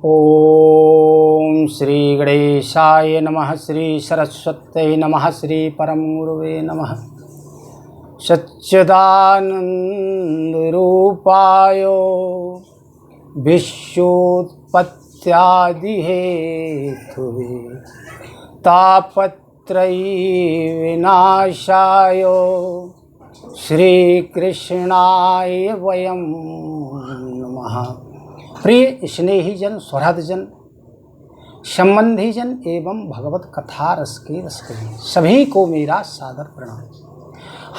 ओम श्री गणेशाय नमः। श्री सरस्वत्यै नमः। श्री परम गुरुवे नमः। सच्चिदानंदरूपाय विश्वोत्पत्त्यादिहेतुवे तापत्रयी विनाशाय श्रीकृष्णाय वयं नमः। प्रिय स्नेहीजन, स्वहृदजन, संबंधीजन एवं भगवत कथा रस के रसिक सभी को मेरा सादर प्रणाम।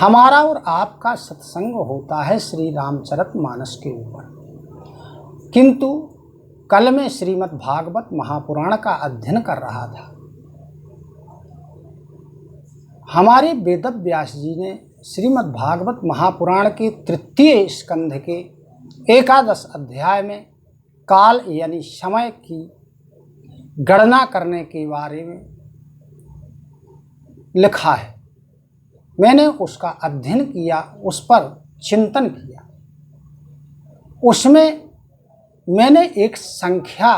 हमारा और आपका सत्संग होता है श्री रामचरितमानस के ऊपर, किंतु कल मैं श्रीमद् भागवत महापुराण का अध्ययन कर रहा था। हमारे वेद व्यास जी ने श्रीमद् भागवत महापुराण के तृतीय स्कंध के 11 अध्याय में काल यानी समय की गणना करने के बारे में लिखा है। मैंने उसका अध्ययन किया, उस पर चिंतन किया। उसमें मैंने एक संख्या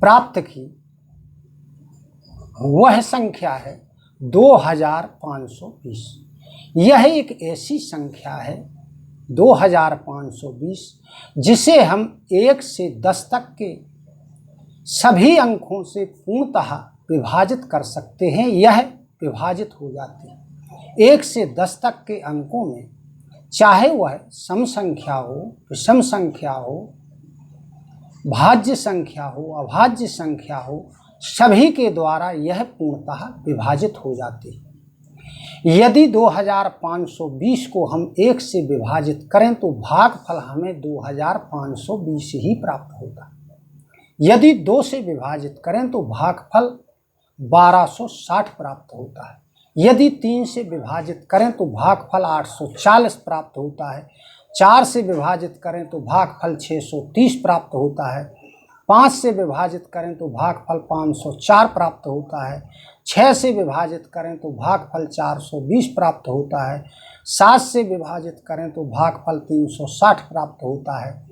प्राप्त की, वह संख्या है 2520। यह एक ऐसी संख्या है 2520 जिसे हम 1 से 10 तक के सभी अंकों से पूर्णतः विभाजित कर सकते हैं। यह विभाजित हो जाती है 1 से 10 तक के अंकों में, चाहे वह सम संख्या हो, विषम संख्या हो, भाज्य संख्या हो, अभाज्य संख्या हो, सभी के द्वारा यह पूर्णतः विभाजित हो जाती है। यदि 2520 को हम 1 से विभाजित करें तो भागफल हमें 2520 ही प्राप्त होगा। यदि 2 से विभाजित करें तो भागफल 1260 प्राप्त होता है। यदि 3 से विभाजित करें तो भागफल 840 प्राप्त होता है। 4 से विभाजित करें तो भागफल 630 प्राप्त होता है। 5 से विभाजित करें तो भागफल 504 प्राप्त होता है। 6 से विभाजित करें तो भागफल 420 प्राप्त होता है। 7 से विभाजित करें तो भागफल 360 प्राप्त होता है।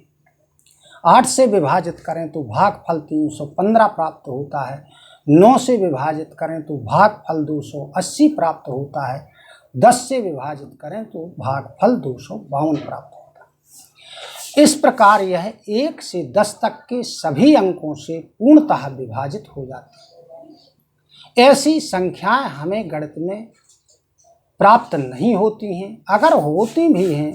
8 से विभाजित करें तो भागफल 315 प्राप्त होता है। 9 से विभाजित करें तो भागफल 280 प्राप्त होता है। 10 से विभाजित करें तो भागफल 252 प्राप्त होता है। इस प्रकार यह 1 से 10 तक के सभी अंकों से पूर्णतः विभाजित हो जाती है। ऐसी संख्याएं हमें गणित में प्राप्त नहीं होती हैं। अगर होती भी हैं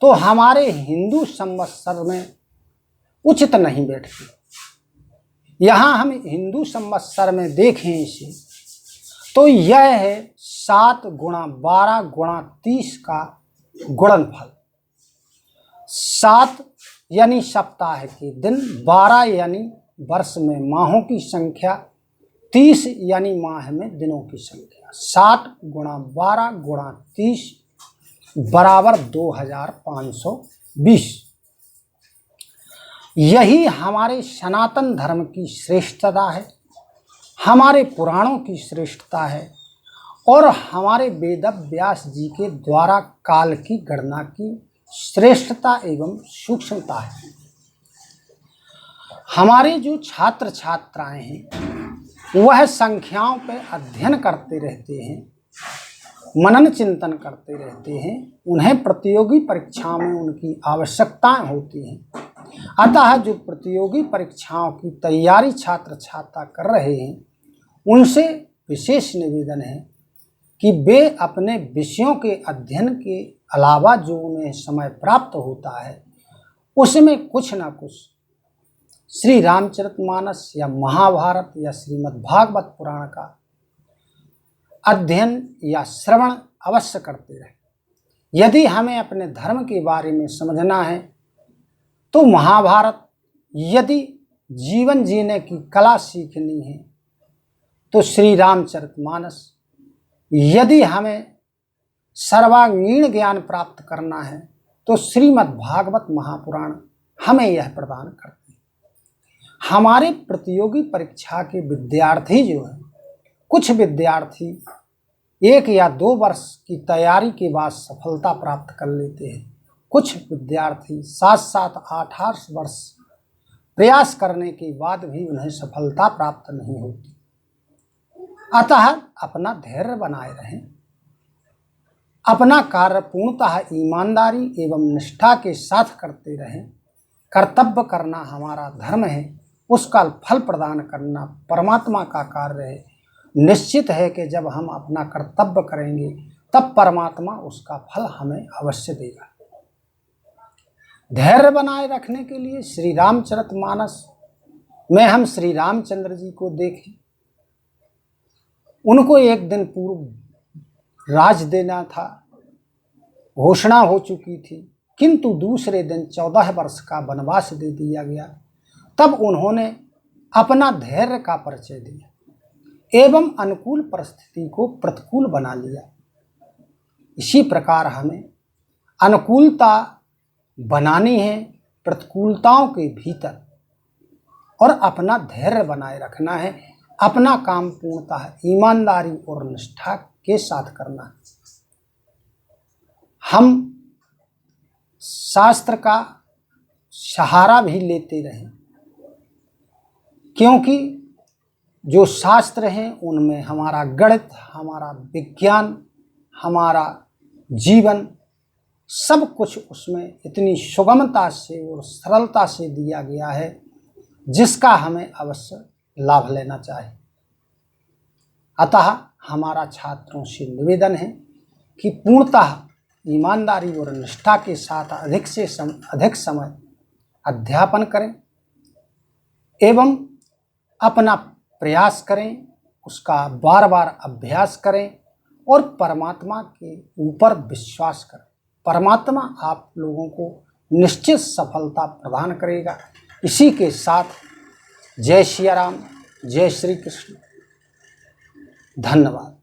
तो हमारे हिंदू संवत्सर में उचित नहीं बैठती। यहाँ हम हिंदू संवत्सर में देखें इसे तो यह है 7 गुणा 12 गुणा 30 का गुणनफल। 7 यानी सप्ताह के दिन, 12 यानी वर्ष में माहों की संख्या, 30 यानी माह में दिनों की संख्या। 7 गुणा 12 गुणा 30 बराबर 2520। यही हमारे सनातन धर्म की श्रेष्ठता है, हमारे पुराणों की श्रेष्ठता है और हमारे वेद व्यास जी के द्वारा काल की गणना की श्रेष्ठता एवं सूक्ष्मता है। हमारे जो छात्र छात्राएं हैं वह संख्याओं पर अध्ययन करते रहते हैं, मनन चिंतन करते रहते हैं। उन्हें प्रतियोगी परीक्षाओं में उनकी आवश्यकताएं होती हैं। अतः जो प्रतियोगी परीक्षाओं की तैयारी छात्र छात्रा कर रहे हैं उनसे विशेष निवेदन है कि वे अपने विषयों के अध्ययन के अलावा जो उन्हें समय प्राप्त होता है उसमें कुछ न कुछ श्री रामचरितमानस या महाभारत या श्रीमद् भागवत पुराण का अध्ययन या श्रवण अवश्य करते रहें। यदि हमें अपने धर्म के बारे में समझना है तो महाभारत, यदि जीवन जीने की कला सीखनी है तो श्री रामचरितमानस, यदि हमें सर्वांगीण ज्ञान प्राप्त करना है तो श्रीमद् भागवत महापुराण हमें यह प्रदान करते हैं। हमारे प्रतियोगी परीक्षा के विद्यार्थी जो हैं, कुछ विद्यार्थी 1 या 2 वर्ष की तैयारी के बाद सफलता प्राप्त कर लेते हैं। कुछ विद्यार्थी 7-7, 8-8 वर्ष प्रयास करने के बाद भी उन्हें सफलता प्राप्त नहीं होती। अतः अपना धैर्य बनाए रहें, अपना कार्य पूर्णतः ईमानदारी एवं निष्ठा के साथ करते रहें। कर्तव्य करना हमारा धर्म है, उसका फल प्रदान करना परमात्मा का कार्य है। निश्चित है कि जब हम अपना कर्तव्य करेंगे तब परमात्मा उसका फल हमें अवश्य देगा। धैर्य बनाए रखने के लिए श्री रामचरितमानस में हम श्री रामचंद्र जी को देखें। उनको एक दिन पूर्व राज देना था, घोषणा हो चुकी थी, किंतु दूसरे दिन 14 वर्ष का वनवास दे दिया गया। तब उन्होंने अपना धैर्य का परिचय दिया एवं अनुकूल परिस्थिति को प्रतिकूल बना लिया। इसी प्रकार हमें अनुकूलता बनानी है प्रतिकूलताओं के भीतर और अपना धैर्य बनाए रखना है। अपना काम पूर्णतः ईमानदारी और निष्ठा के साथ करना है। हम शास्त्र का सहारा भी लेते रहें, क्योंकि जो शास्त्र हैं उनमें हमारा गणित, हमारा विज्ञान, हमारा जीवन सब कुछ उसमें इतनी सुगमता से और सरलता से दिया गया है जिसका हमें अवश्य लाभ लेना चाहिए। अतः हमारा छात्रों से निवेदन है कि पूर्णतः ईमानदारी और निष्ठा के साथ अधिक से अधिक समय अध्यापन करें एवं अपना प्रयास करें, उसका बार बार अभ्यास करें और परमात्मा के ऊपर विश्वास करें। परमात्मा आप लोगों को निश्चित सफलता प्रदान करेगा। इसी के साथ जय सिया राम, जय श्री कृष्ण, धन्यवाद।